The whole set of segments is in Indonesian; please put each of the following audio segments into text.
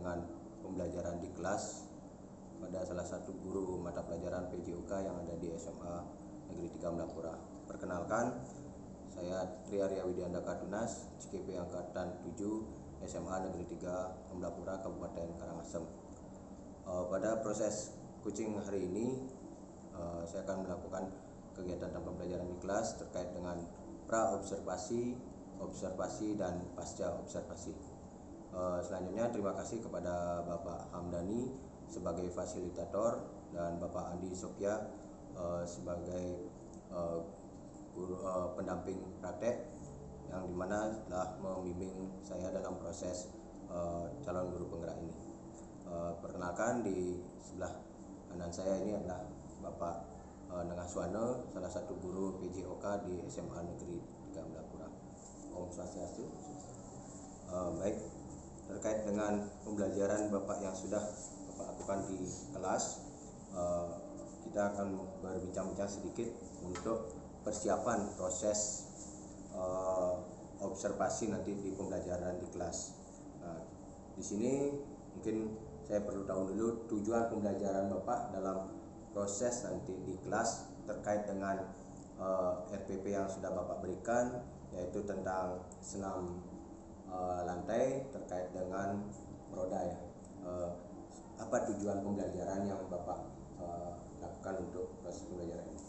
dengan pembelajaran di kelas pada salah satu guru mata pelajaran PJOK yang ada di SMA Negeri 3 Melapura. Perkenalkan, saya Tri Arya Widiandaka Tunas, CKP Angkatan 7 SMA Negeri 3 Melapura, Kabupaten Karangasem. Pada proses coaching hari ini, saya akan melakukan kegiatan tanpa pembelajaran di kelas terkait dengan pra-observasi, observasi, dan pasca observasi. Selanjutnya terima kasih kepada Bapak Hamdani sebagai fasilitator dan Bapak Andi Sopya sebagai guru pendamping praktek yang dimana telah membimbing saya dalam proses calon guru penggerak ini. Perkenalkan, di sebelah kanan saya ini adalah Bapak Nengah Suwana, salah satu guru PJOK di SMA Negeri 3 Melapura. Om Swastiastu. Baik, terkait dengan pembelajaran Bapak yang sudah Bapak lakukan di kelas, kita akan berbincang-bincang sedikit untuk persiapan proses observasi nanti di pembelajaran di kelas. Nah, di sini mungkin saya perlu tahu dulu tujuan pembelajaran Bapak dalam proses nanti di kelas terkait dengan RPP yang sudah Bapak berikan, yaitu tentang senam lantai terkait dengan roda ya. Apa tujuan pembelajaran yang Bapak lakukan untuk proses pembelajaran ini?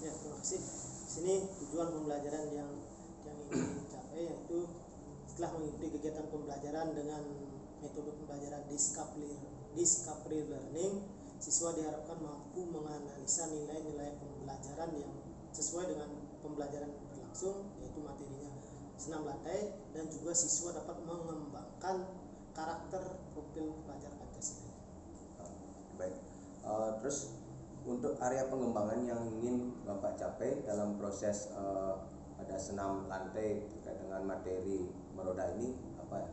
Ya, terima kasih. Di sini tujuan pembelajaran yang ingin dicapai yaitu setelah mengikuti kegiatan pembelajaran dengan metode pembelajaran discovery learning, siswa diharapkan mampu menganalisa nilai-nilai pembelajaran yang sesuai dengan pembelajaran berlangsung, yaitu materinya senam lantai, dan juga siswa dapat mengembangkan karakter profil pelajar Pancasila. Baik, terus untuk area pengembangan yang ingin Bapak capai dalam proses ada senam lantai terkait dengan materi meroda ini apa ya?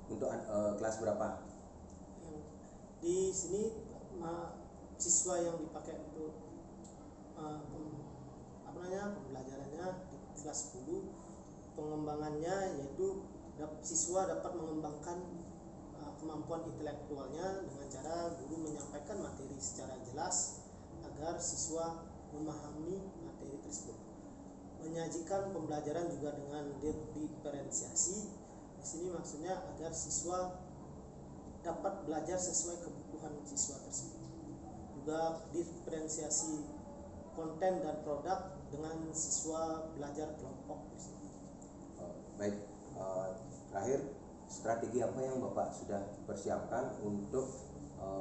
Untuk kelas berapa? Di sini siswa yang dipakai untuk pembelajarannya di kelas 10, pengembangannya yaitu siswa dapat mengembangkan kemampuan intelektualnya dengan cara guru menyampaikan materi secara jelas agar siswa memahami materi tersebut. Menyajikan pembelajaran juga dengan diferensiasi. Di sini maksudnya agar siswa dapat belajar sesuai kebutuhan siswa tersebut. Juga diferensiasi konten dan produk dengan siswa belajar kelompok. Baik, terakhir, strategi apa yang Bapak sudah persiapkan untuk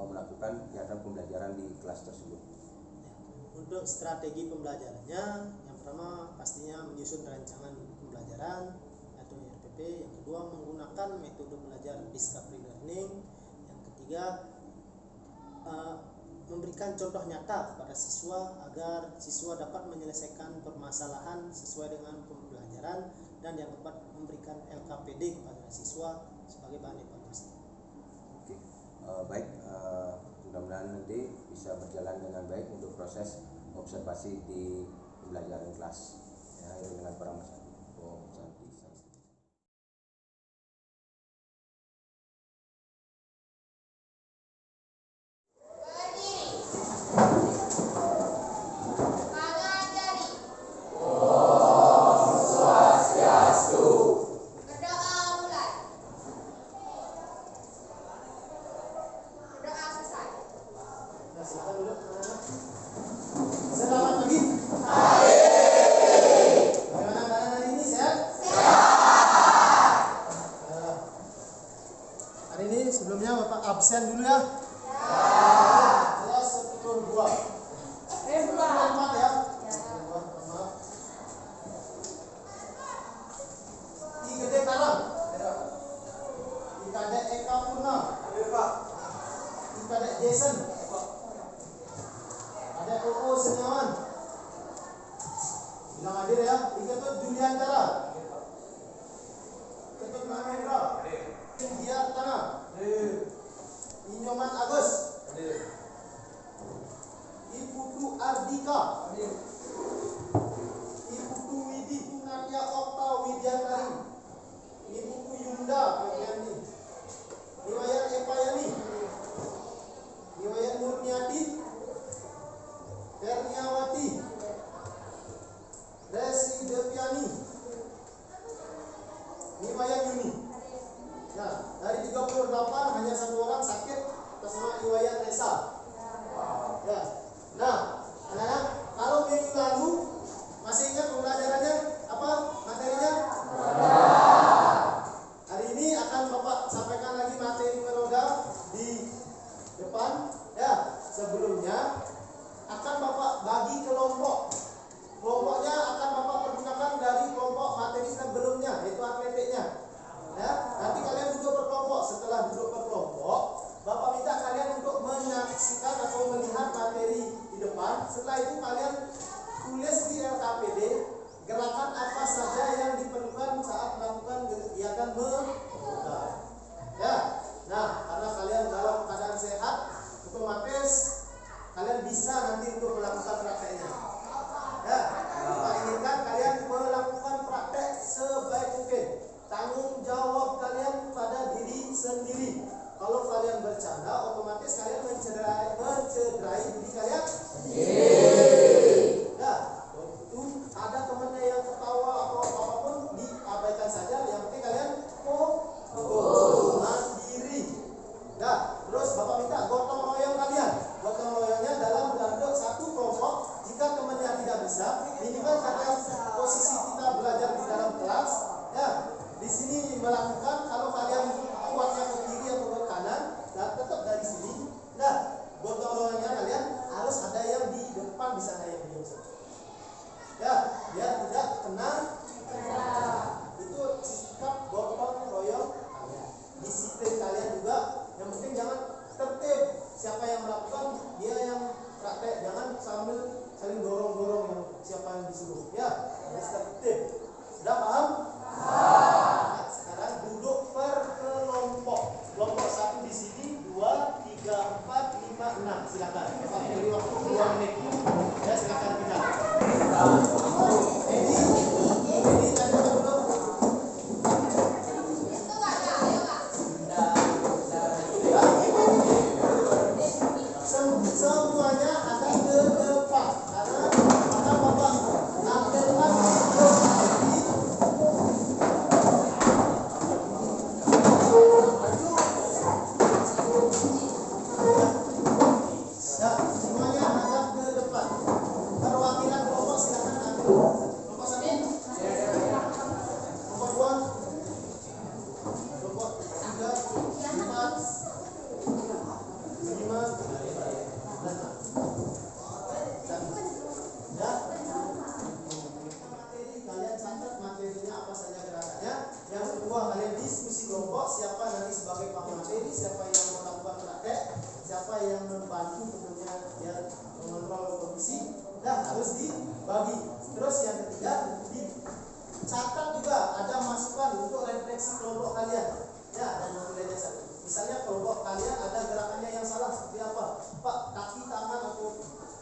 melakukan kegiatan pembelajaran di kelas tersebut? Untuk strategi pembelajarannya, yang pertama pastinya menyusun rancangan pembelajaran atau RPP. Yang kedua, menggunakan metode belajar discovery learning. Yang ketiga, memberikan contoh nyata kepada siswa agar siswa dapat menyelesaikan permasalahan sesuai dengan pembelajaran. Dan yang keempat, memberikan LKPD kepada siswa sebagai bahan evaluasi. Oke, baik, mudah-mudahan nanti bisa berjalan dengan baik untuk proses observasi di pembelajaran kelas. Ya, ini dengan para mas. Absen dulu ya. Kelas 10-2. 4 ya. Tiga dek Karang. Tiga dek Eka Purna. Tiga dek Jason. Ada Oo Seniawan. Bilang hadir ya. Tiga tuh Juliantara. Ketut Mahendra. India Tanah. Inyoman Agus. Iputu Ardika. Iputu Widi Nadia Okta Widiantari. Iputu Yunda Widianti. di LKPD, gerakan apa saja yang diperlukan saat melakukan kegiatan membuka. Ya, nah karena kalian dalam keadaan sehat, otomatis kalian bisa nanti untuk melakukan prakteknya. Ya, Bapak inginkan kalian melakukan praktek sebaik mungkin. Tanggung jawab kalian pada diri sendiri. Kalau kalian bercanda, otomatis kalian mencederai diri kalian sendiri. Ya, itu ada temannya yang ketawa atau apapun diabaikan saja. Yang penting kalian mandiri. Ya, terus Bapak minta gotong royong kalian. Gotong royongnya dalam bentuk satu kelompok. Jika temannya tidak bisa, minimal karena posisi kita belajar di dalam kelas, ya di sini melakukan. Kalau kalian kuatnya ke kiri atau ke kanan, nah tetap dari sini. Nah, gotong royongnya kalian harus ada yang di depan, di sana yang diam saja. Ya, biar tidak kena. Itu sikap gotong royong kalian. Disiplin kalian juga. Yang penting jangan tertib. Siapa yang melakukan, dia yang praktek. Jangan sambil saling dorong-dorong yang siapa yang disuruh. Ya, harus tertib. Sudah paham? Nah, sekarang duduk per kelompok. Kelompok 1 di sini, 2, 3, 4, 5, 6. Silakan. Bapak beri waktu 2 menit. Ya, silakan kita. Ini tadi belum. Semuanya ada ke depan karena maka Bapak nampilkan ya, semuanya ada ke depan. Perwakilan kelompok silakan ambil. Kelompok 1, kelompok 2, kelompok 3, 4, 5, ya. Materi kalian catat materinya apa saja gerakannya. Yang kedua kalian diskusi kelompok, siapa nanti sebagai pemateri, siapa yang melakukan praktek, siapa yang membantu tentunya ya mengontrol kondisi. Dan harus dibagi. Terus yang ketiga dicatat juga ada masukan untuk refleksi kelompok kalian. Ya, dan nilainya satu. Misalnya kelompok kalian ada gerakannya yang salah seperti apa? Pak, kaki, tangan atau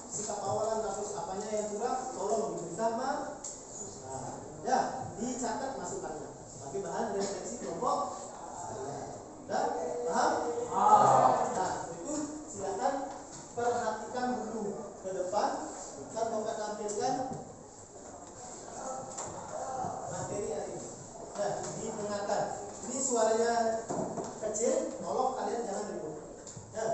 sikap awalan atau apanya yang kurang, tolong diberikan masukan. Ya, dicatat masukannya sebagai bahan refleksi kelompok kalian. Dan paham? Nah, itu silakan perhatikan dulu ke depan. Kan Bapak tampilkan materi hari ini. Nah, didengarkan. Ini suaranya kecil, tolong kalian jangan ribut. Ya.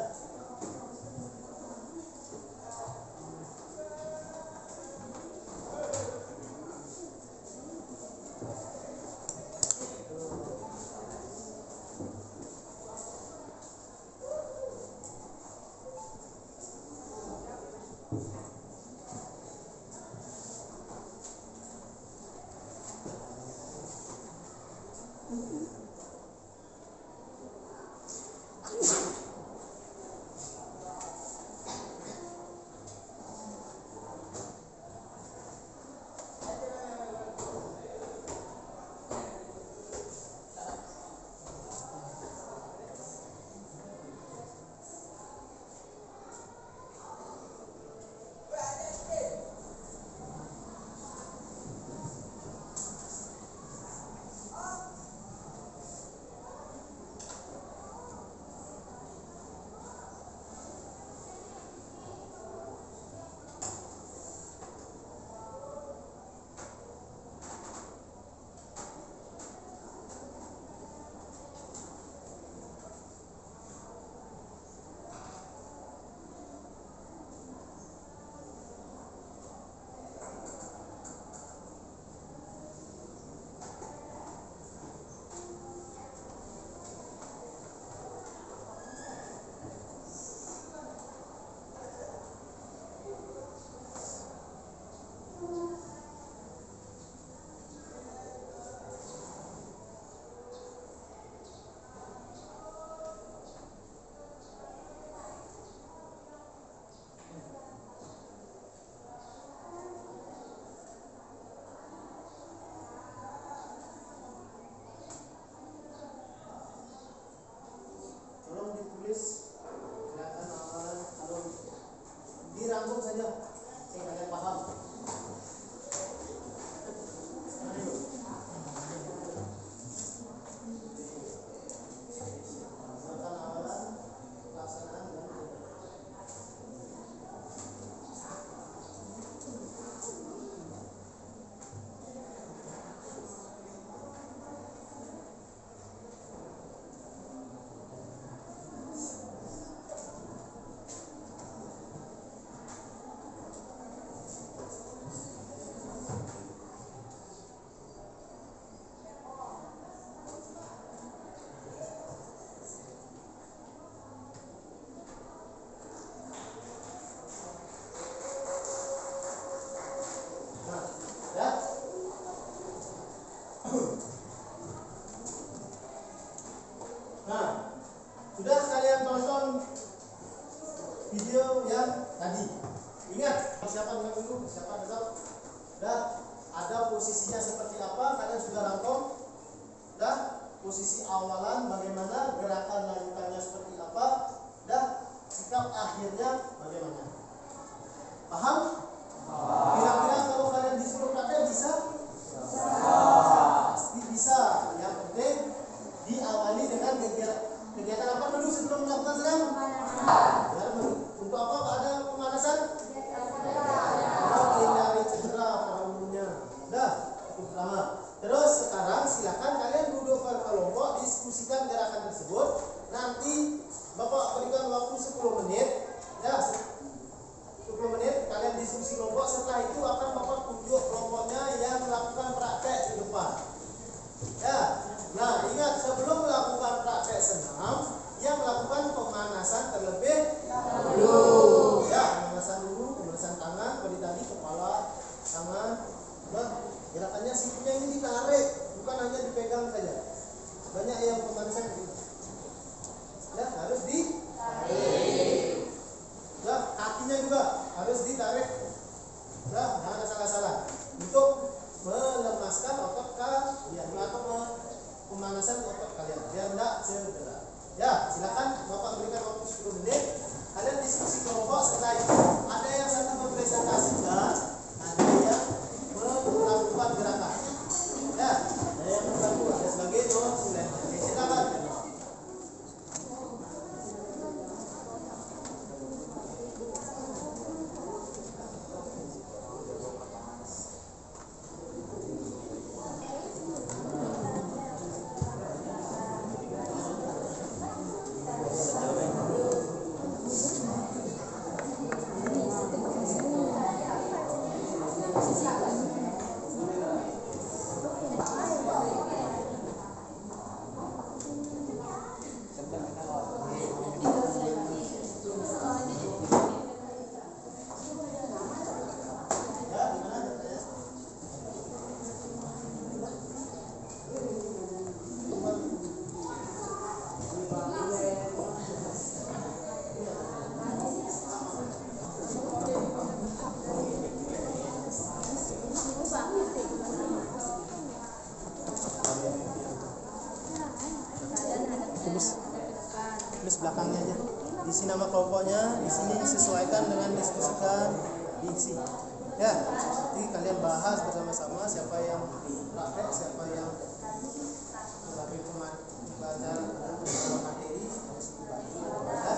posisinya seperti apa, kalian sudah rangkum? Dah, posisi awalan bagaimana, gerakan lanjutannya seperti apa, dah, sikap akhirnya bagaimana. Paham? Kira-kira kalau kalian disuruh praktek bisa? Pasti bisa. Yang penting diawali dengan kegiatan apa dulu sebelum melakukan senam? Ya, untuk apa ada pemanasan? Hindari cedera pada umumnya. Dah, itu pertama. Terus sekarang silakan kalian duduk berkelompok, diskusikan gerakan tersebut. Nanti Bapak berikan waktu 10 menit. Ya, 10 menit kalian diskusi kelompok. Setelah itu akan Bapak tunjuk kelompoknya yang melakukan praktek di depan. Ya, nah ingat sebelum melakukan praktek senam, yang melakukan pemanasan terlebih dahulu. Ya, pemanasan tangan, seperti tadi kepala, tangan. Nah, gerakannya sikunya ini ditarik, bukan hanya dipegang saja. Banyak yang pemanasan gitu. Ya, harus ditarik. Ya, kakinya juga harus ditarik. Ya, jangan salah-salah. Untuk melemaskan otot kalian atau pemanasan otot kalian biar tidak cedera. Ya, silakan Bapak berikan waktu 10 menit. Kalian diskusi kelompok. Setelah itu ada yang satu mempresentasikan, ada yang melakukan gerakan. Ya, ada yang membantu, ada sebagai dosen. Oke, silakan. Tulis belakangnya aja. Isi nama kelompoknya, di sini disesuaikan dengan diskusikan diisi. Ya, jadi kalian bahas bersama-sama siapa yang praktek, siapa yang sebagai pelajar materi. Ya.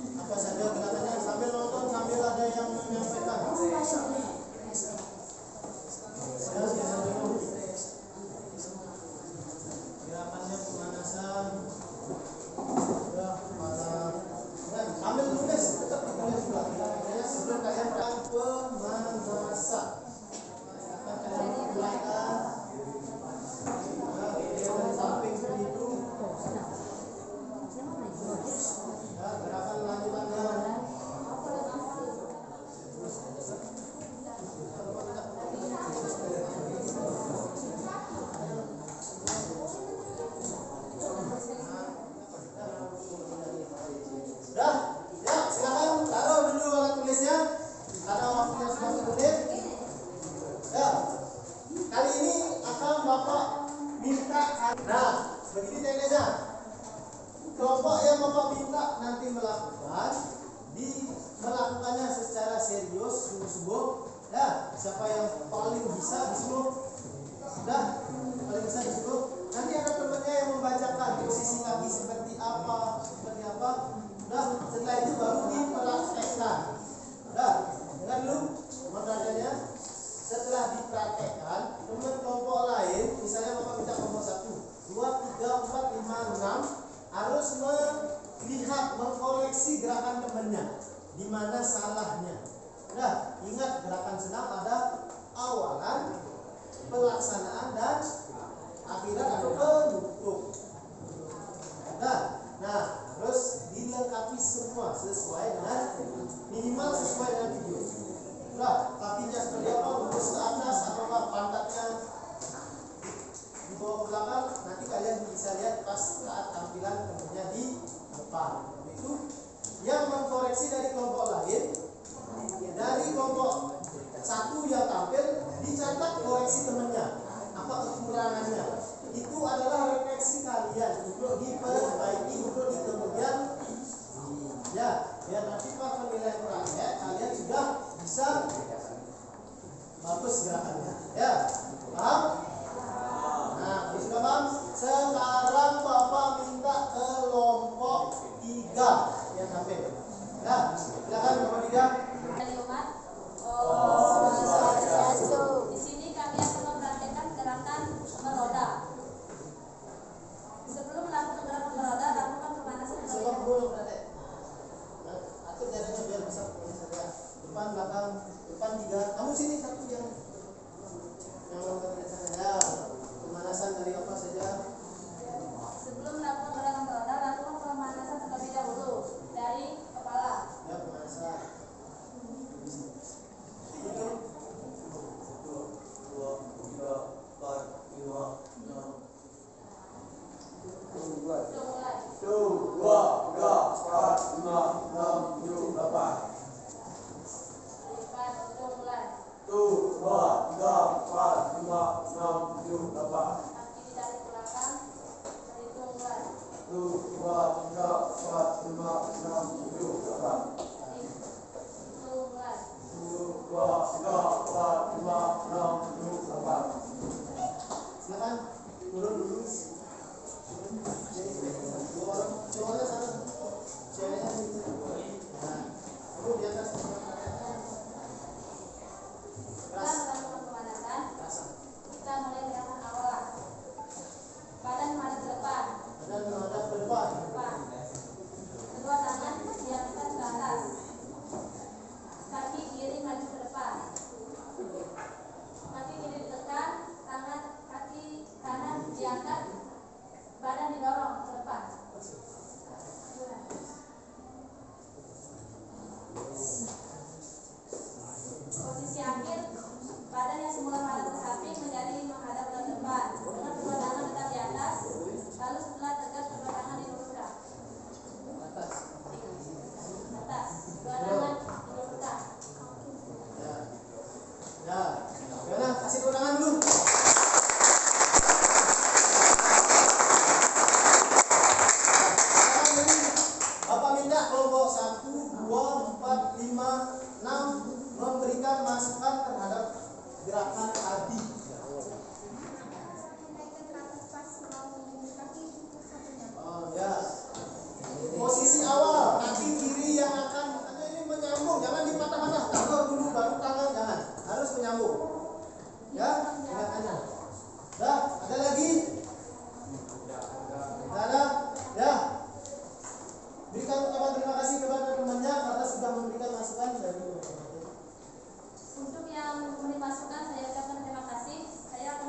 Apa saja gerakannya sambil nonton sambil ada yang menyampaikan. Gerakannya pemanasan. Ya, sambil tulis tetap ditulis juga. Gerakannya sebelum kalian melakukan pemanasan. Akan kalian mulaikan. Dari samping seperti itu. Ya, gerakan lanjutannya. Sudah? Ya, silakan taruh dulu alat tulisnya. Ada waktunya 10 menit. Ya. Kali ini akan Bapak minta. Nah, begini teknisnya. Kelompok yang Bapak minta nanti melakukannya secara serius, sungguh-sungguh. Ya, siapa yang paling bisa disuruh. Sudah, paling bisa disuruh. Nanti ada temannya yang membacakan posisi kaki seperti apa. Sudah, setelah itu baru dipraktekkan. Sudah, dengar dulu materinya. Setelah dipraktekkan, teman kelompok lain, misalnya Bapak minta kelompok 1, 2, 3, 4, 5, 6 harus melihat, mengkoreksi gerakan temannya di mana salahnya. Nah, ingat gerakan senam ada awalan, pelaksanaan dan akhiran atau penutup. Nah, terus dari kelompok lain, dari kelompok satu yang tampil, dicatat koreksi temannya, apa kekurangannya. Itu adalah refleksi kalian untuk diperbaiki untuk di kemudian ya, biar nanti pas penilaian terakhir kalian sudah bisa bagus gerakannya. Ya, paham? Nah, kalau sudah paham, sekarang Bapak minta kelompok 3 yang tampil. Ya, silakan kelompok 3. Di sini kami akan mempraktekkan gerakan meroda. Sebelum melakukan gerakan meroda, lakukan pemanasan terlebih Sebab dahulu. dulu berarti. Nah, atur jaraknya biar bisa saja. Depan belakang, depan 3. Kamu sini satu yang ya. Pemanasan dari apa saja? Sebelum melakukan gerakan meroda, lakukan pemanasan terlebih dahulu dari kepala. Ya, pemanasan. Itu 1, 2, 3, 4, 5, 6. Sudah mulai. 1, 2, 3, 4, 5, 6, 7, 8. Lipat, sudah mulai. 1, 2, 3, 4, 5, 6, 7, 8. Kaki ditarik ke belakang. Hitung mulai. 1, 2, 3, 4, 5, 6, 7, 8. Hitung mulai. 1, 2, 3, 4, 5, 6, 7, 8. silakan turun dulu. Dua orang, cowoknya sana. Ceweknya sini. Nah, kamu di atas. Setelah melakukan pemanasan, kita mulai gerakan awal. Badan menghadap ke depan. Dan menghadap ke depan. Depan. Kedua tangan diangkat ke atas. Kaki kiri maju ke depan. Kaki kiri ditekan, kaki kanan diangkat, badan didorong ke depan. Posisi akhir, badan yang semula menghadap ke samping menjadi menghadap ke depan. Dengan kedua tangan tetap di atas, lalu setelah tegak kedua tangan diluruskan. Atas. Atas, dua tangan diluruskan. Ya. Ya. Gimana? Kasih tepuk tangan dulu. Bapak minta kelompok 1, 2, 4, 5, 6 memberikan masukan terhadap gerakan tadi. Oh ya. Posisi awal kaki kiri yang akan ini menyambung, jangan dipatah-patah. Taruh dulu baru tangan, jangan. Harus menyambung. Ya, gerakannya. Dah, ada lagi? Tidak ada? Ya. Berikan ucapan terima kasih kepada temannya karena sudah memberikan masukan dari Untuk yang memberi masukan, saya ucapkan terima kasih. Saya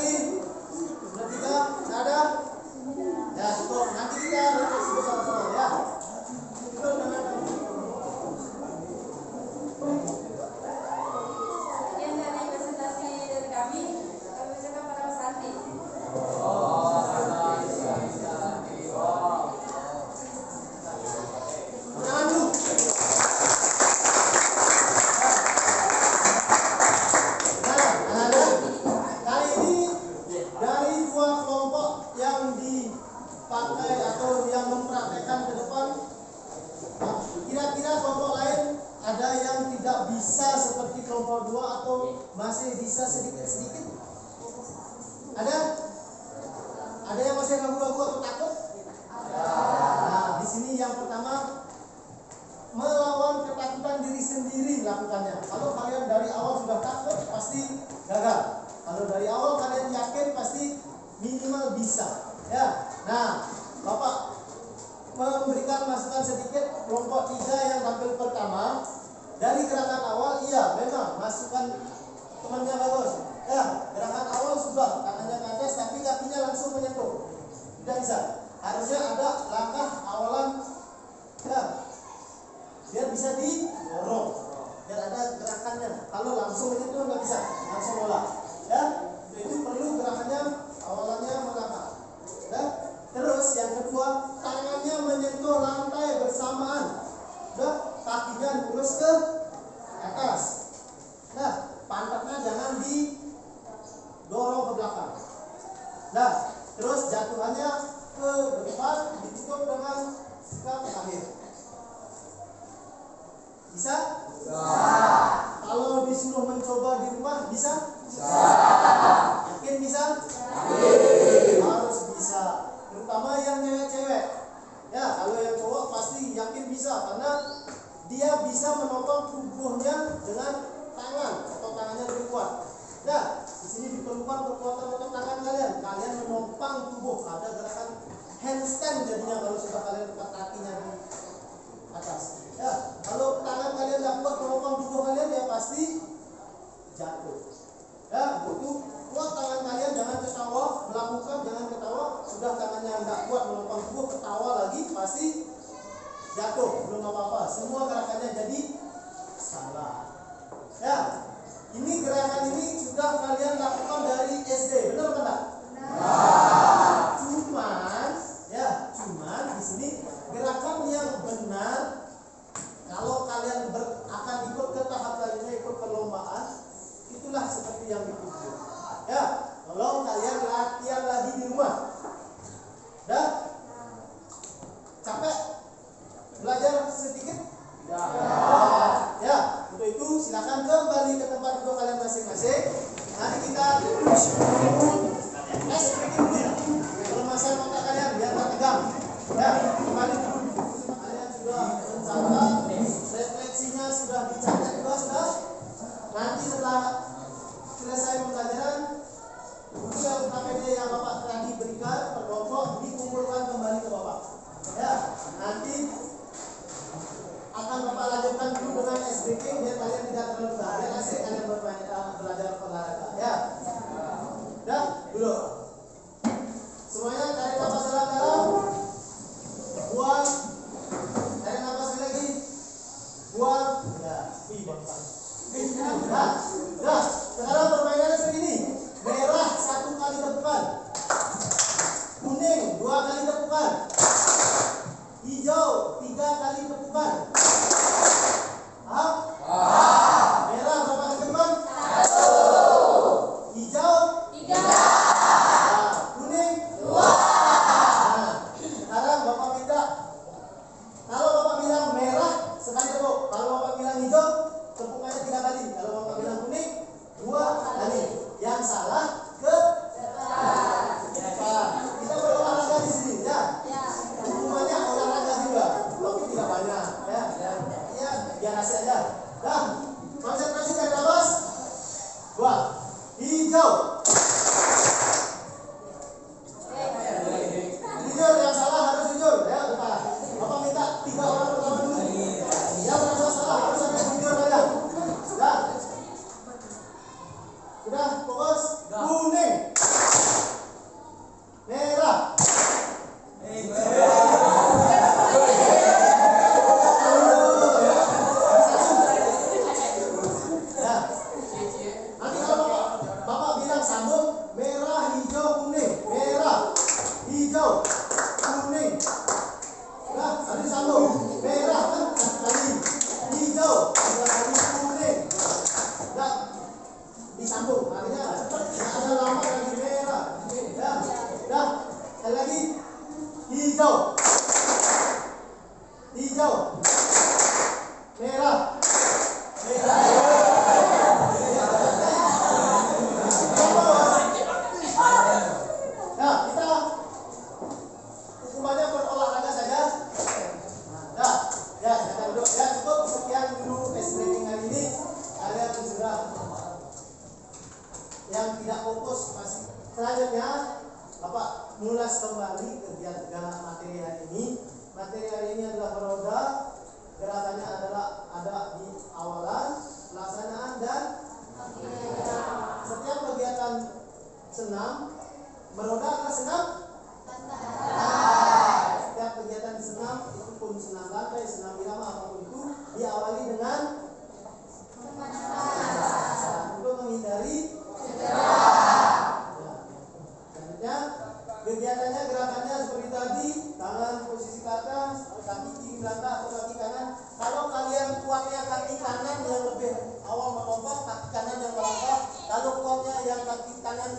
lagi? Sudah 3? Tidak ada? Ya cukup. Nanti kita revisi bersama-sama ya. Cukup dengan Sekian dari presentasi dari kami. Kami persilakan pada Mas Andi. Jangan dulu. Nah, anak-anak, kali ini dari 2 kelompok yang dipakai atau yang mempraktekkan ke depan, kira-kira kelompok lain ada yang tidak bisa seperti kelompok 2 atau masih bisa sedikit-sedikit? Ada? Ada yang masih ragu-ragu atau takut? Nah, di sini yang pertama, melawan ketakutan diri sendiri lakukannya. Kalau kalian dari awal sudah takut, pasti gagal. Kalau dari awal kalian yakin, pasti minimal bisa. Ya, nah, Bapak memberikan masukan sedikit. Kelompok 3 yang tampil pertama, dari gerakan awal, iya, memang masukan temannya bagus. Ya, gerakan awal sudah tangannya ke atas, tapi kakinya langsung menyentuh. Tidak bisa. Harusnya ada langkah awalan. Ya, biar bisa didorong, biar ada gerakannya. Kalau langsung itu nggak bisa, langsung olah. Ya, itu perlu gerakannya awalannya melangkah. Ya, terus yang kedua, tangannya menyentuh lantai bersamaan. Udah, kakinya lurus ke atas. Nah, pantatnya jangan didorong ke belakang. Nah, terus jatuhannya ke depan, ditutup dengan sikap akhir. Bisa? Bisa. Kalau disuruh mencoba di rumah, bisa? Bisa. Yakin bisa? Yakin. Harus bisa. Terutama yang cewek-cewek. Ya, kalau yang cowok pasti yakin bisa, karena dia bisa menopang tubuhnya dengan tangan atau tangannya lebih kuat. Nah, di sini diperlukan kekuatan otot tangan kalian. Kalian menopang tubuh. Ada gerakan handstand jadinya kalau sudah kalian letak kakinya di atas. Ya, kalau tangan kalian tidak kuat menopang tubuh kalian, ya pasti jatuh. Ya, itu kuat tangan kalian, jangan ketawa, melakukan jangan ketawa. Sudah tangannya tidak kuat menopang tubuh, ketawa lagi pasti jatuh, belum apa-apa. Semua gerakannya jadi salah. Ya, ini gerakan ini sudah kalian lakukan dari SD, benar benar? Cuman di sini gerakan yang benar. Kalau kalian akan ikut ke tahap lainnya, ikut perlombaan, itulah seperti yang dituju. Ya, tolong kalian latihan lagi di rumah. Dah? Capek? Belajar sedikit? Ya, untuk itu silakan kembali ke tempat duduk kalian masing-masing. Nanti kita tes breaking dulu ya. Permasalahan otak kalian biar tak tegang. Ya, kembali dulu. Kalian sudah mencatat, refleksinya sudah dicatat juga sudah. Nanti setelah selesai pembelajaran, buku yang KPD yang Bapak tadi berikan per kelompok dikumpulkan kembali ke Bapak. Ya, nanti akan Bapak lanjutkan dulu dengan SBK biar kalian tidak terlalu berat. Biar asik kalian bermain belajar olahraga. Ya, dah dulu. Semuanya tarik nafas dalam-dalam. Buang. Tarik nafas lagi. Buang. Ya, Nah, sekarang permainannya seperti ini. Merah 1 kali tepukan, kuning 2 kali tepukan, hijau 3 kali tepukan. Paham? Merah berapa kali tepukan? 1. Hijau 3. selanjutnya Bapak mengulas kembali kegiatan materi hari ini. Materi hari ini adalah meroda. Gerakannya adalah ada di awalan, pelaksanaan, dan setiap kegiatan senam. Meroda adalah senam. Setiap kegiatan senam itu pun senam lantai, senam irama, apapun itu diawali dengan untuk menghindari selanjutnya kegiatannya, gerakannya seperti tadi, tangan posisi ke atas, kaki kiri belakang atau kaki kanan. Kalau kalian kuatnya kaki kanan yang lebih awal melompat, kaki kanan yang melompat. Kalau kuatnya yang kaki kanan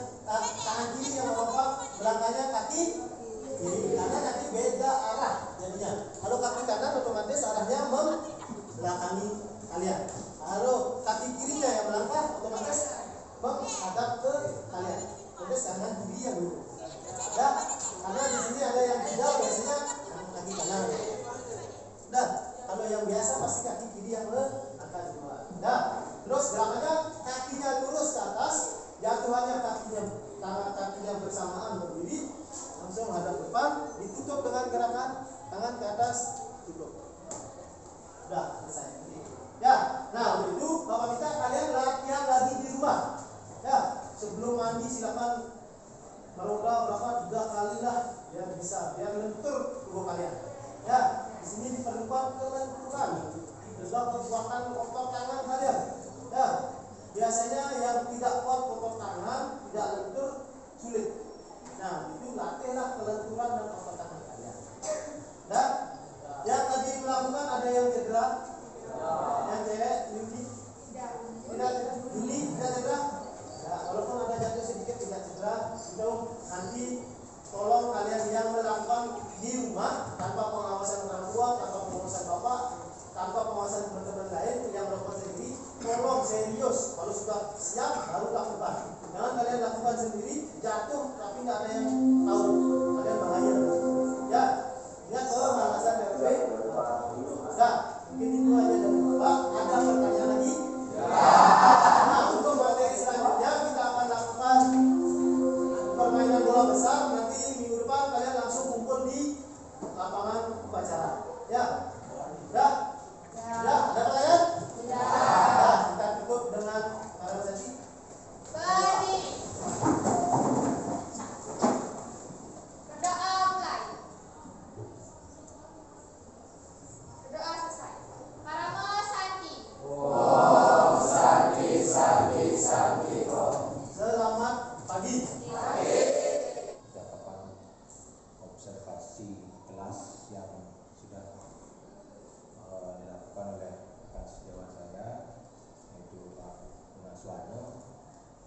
tangan kiri yang melompat, belakangnya kaki kiri, karena nanti beda arah jadinya. Kalau kaki kanan otomatis arahnya membelakangi kalian. Kalau kaki kirinya yang melangkah otomatis menghadap ke kalian. Otomatis kanan kiri yang dulu. Ya, karena di sini ada yang tidak, biasanya kaki kanan. Nah, kalau yang biasa pasti kaki kiri yang akan keluar. Nah, terus gerakannya kakinya lurus ke atas, jatuhannya kakinya bersamaan berdiri, langsung hadap depan, ditutup dengan gerakan tangan ke atas, tutup. Udah selesai. Ya, nah untuk itu Bapak minta kalian latihan lagi di rumah. Ya, sebelum mandi silakan meroda berapa 3 kali lah, biar bisa, biar lentur tubuh kalian. Ya, di sini diperlukan kelenturan, juga kekuatan otot tangan kalian. Ya, biasanya yang tidak kuat otot tangan, tidak lentur, sulit. Nah, itu latihlah kelenturan dan otot tangan kalian. Dan yang tadi melakukan ada yang cedera, yang cewek, Yudi, tidak cedera. Ya, walaupun ada jatuh sedikit tidak cedera, itu nanti tolong kalian yang melakukan di rumah tanpa pengawasan orang tua, tanpa pengawasan bapak, tanpa pengawasan teman-teman lain yang melakukan sendiri, tolong serius. Kalau sudah siap baru lakukan. Jangan kalian lakukan sendiri, jatuh tapi tidak ada yang tahu, kalian bahaya. Ya, ingat pengawasan RP. Nah, mungkin itu aja dari bapak. Ada pertanyaan lagi? Nah, untuk materi selanjutnya kita akan lakukan permainan bola besar. Nanti minggu depan kalian langsung kumpul di lapangan upacara. Ya, ya, ya. Ada pertanyaan? Ya, kita tutup dengan sesi. Berdoa mulai. Berdoa selesai. Paramo Santi. Selamat pagi. Catatan observasi kelas yang sudah dilakukan oleh rekan sejawat saya, yaitu Pak Munaswano,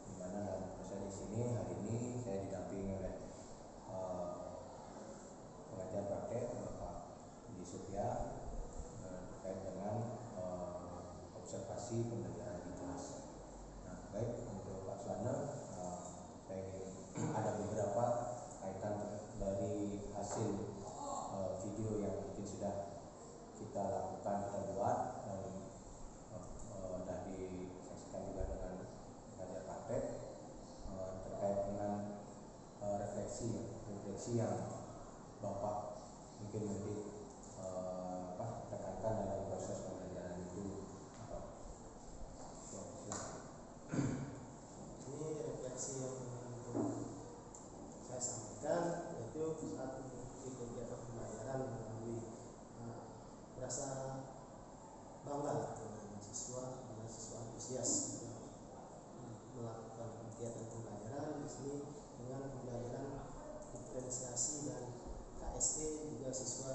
di mana dalam proses di sini hari ini saya didampingi oleh pengajar praktek Bapak Budi Surya terkait dengan observasi pembelajaran di kelas. Nah, baik untuk Pak Suwana, saya ingin ada beberapa kaitan dari hasil video yang mungkin sudah kita lakukan, kita buat dan disaksikan juga dengan pengajar praktek terkait dengan refleksi yang Bapak mungkin tekankan dalam proses pembelajaran itu. Ini refleksi yang saya sampaikan, yaitu saat mengikuti kegiatan pembelajaran melalui rasa bangga dengan siswa antusias melakukan kegiatan pembelajaran di sini dengan pembelajaran diferensiasi dan KSE, juga siswa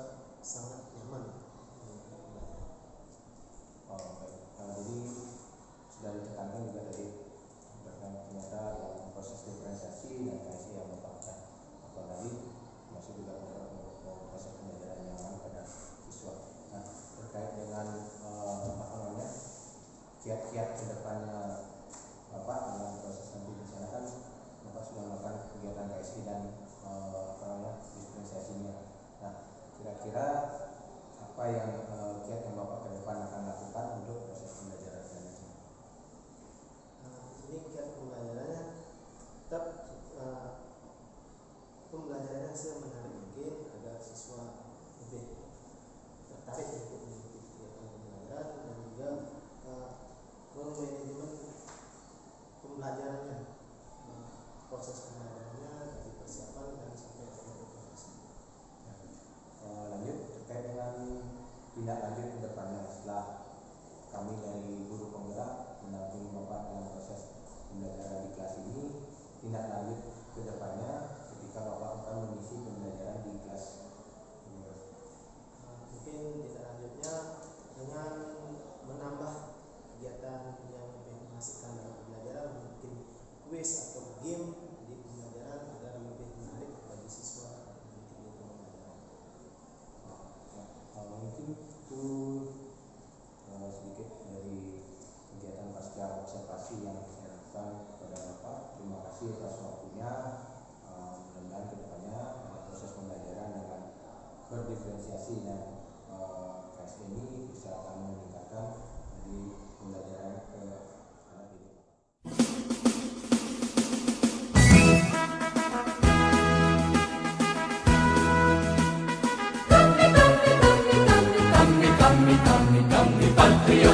diferensiasi dan KSP ini bisa akan meningkatkan dari pembelajaran ke anak didik. Kami patriot.